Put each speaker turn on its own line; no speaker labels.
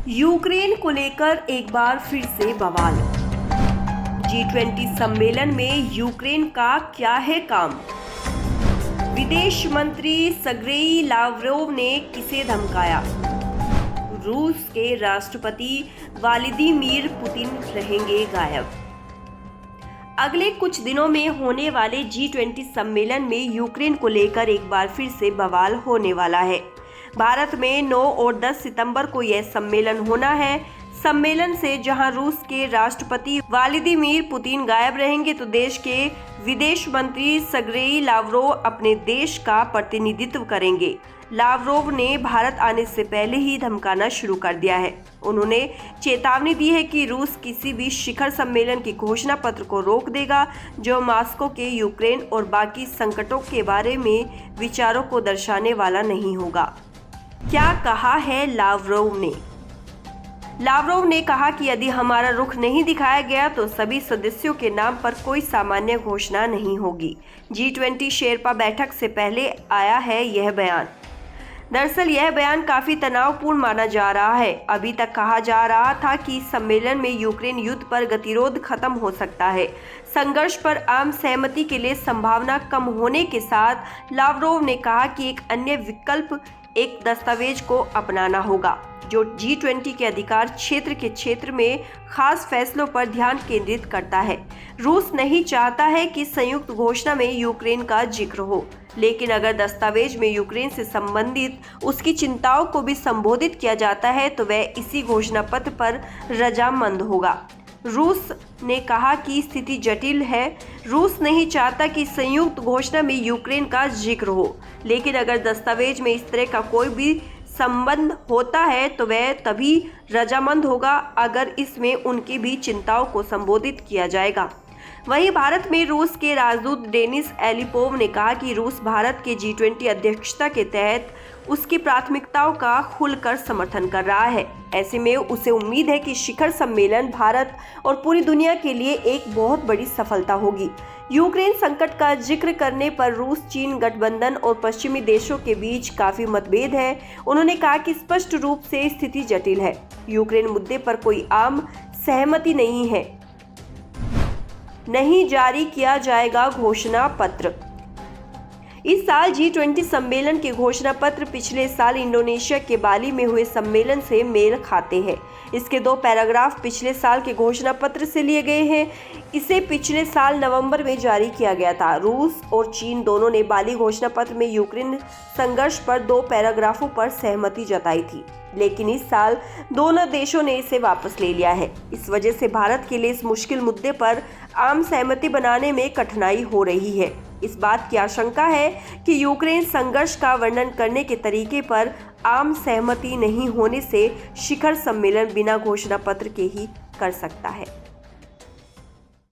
Ukraine को लेकर एक बार फिर से बवाल। G20 सम्मेलन में यूक्रेन का क्या है काम? विदेश मंत्री सर्गेई लावरोव ने किसे धमकाया? रूस के राष्ट्रपति व्लादिमीर पुतिन रहेंगे गायब। अगले कुछ दिनों में होने वाले G20 सम्मेलन में यूक्रेन को लेकर एक बार फिर से बवाल होने वाला है। भारत में 9 और 10 सितंबर को यह सम्मेलन होना है। सम्मेलन से जहां रूस के राष्ट्रपति व्लादिमीर पुतिन गायब रहेंगे, तो देश के विदेश मंत्री सर्गेई लावरोव अपने देश का प्रतिनिधित्व करेंगे। लावरोव ने भारत आने से पहले ही धमकाना शुरू कर दिया है। उन्होंने चेतावनी दी है कि रूस किसी भी शिखर सम्मेलन की घोषणा पत्र को रोक देगा जो मॉस्को के यूक्रेन और बाकी संकटों के बारे में विचारों को दर्शाने वाला नहीं होगा। क्या कहा है लावरोव ने? लावरोव ने कहा कि यदि हमारा रुख नहीं दिखाया गया तो सभी सदस्यों के नाम पर कोई सामान्य घोषणा नहीं होगी। G20 शेरपा बैठक से पहले आया है यह बयान। दरअसल यह बयान काफी तनावपूर्ण माना जा रहा है। अभी तक कहा जा रहा था कि इस सम्मेलन में यूक्रेन युद्ध पर गतिरोध खत्म हो सकता है। संघर्ष पर आम सहमति के लिए संभावना कम होने के साथ लावरोव ने कहा कि एक अन्य विकल्प एक दस्तावेज को अपनाना होगा जो G20 के अधिकार क्षेत्र में खास फैसलों पर ध्यान केंद्रित करता है। रूस नहीं चाहता है कि संयुक्त घोषणा में यूक्रेन का जिक्र हो, लेकिन अगर दस्तावेज में यूक्रेन से संबंधित उसकी चिंताओं को भी संबोधित किया जाता है तो वह इसी घोषणा पत्र पर रजामंद होगा। रूस ने कहा कि स्थिति जटिल है। रूस नहीं चाहता कि संयुक्त घोषणा में यूक्रेन का जिक्र हो, लेकिन अगर दस्तावेज में इस तरह का कोई भी संबंध होता है तो वह तभी रजामंद होगा अगर इसमें उनकी भी चिंताओं को संबोधित किया जाएगा। वहीं भारत में रूस के राजदूत डेनिस एलिपोव ने कहा कि रूस भारत के G20 अध्यक्षता के तहत उसकी प्राथमिकताओं का खुलकर समर्थन कर रहा है। ऐसे में उसे उम्मीद है कि शिखर सम्मेलन भारत और पूरी दुनिया के लिए एक बहुत बड़ी सफलता होगी। यूक्रेन संकट का जिक्र करने पर रूस चीन गठबंधन और पश्चिमी देशों के बीच काफी मतभेद है। उन्होंने कहा कि स्पष्ट रूप से स्थिति जटिल है। यूक्रेन मुद्दे पर कोई आम सहमति नहीं है। नहीं जारी किया जाएगा घोषणा पत्र। इस साल G20 सम्मेलन के घोषणा पत्र पिछले साल इंडोनेशिया के बाली में हुए सम्मेलन से मेल खाते हैं। इसके 2 पैराग्राफ पिछले साल के घोषणा पत्र से लिए गए हैं। इसे पिछले साल नवंबर में जारी किया गया था। रूस और चीन दोनों ने बाली घोषणा पत्र में यूक्रेन संघर्ष पर 2 पैराग्राफों पर सहमति जताई थी, लेकिन इस साल दोनों देशों ने इसे वापस ले लिया है। इस वजह से भारत के लिए इस मुश्किल मुद्दे पर आम सहमति बनाने में कठिनाई हो रही है। इस बात की आशंका है कि यूक्रेन संघर्ष का वर्णन करने के तरीके पर आम सहमति नहीं होने से शिखर सम्मेलन बिना घोषणा पत्र के ही कर सकता है।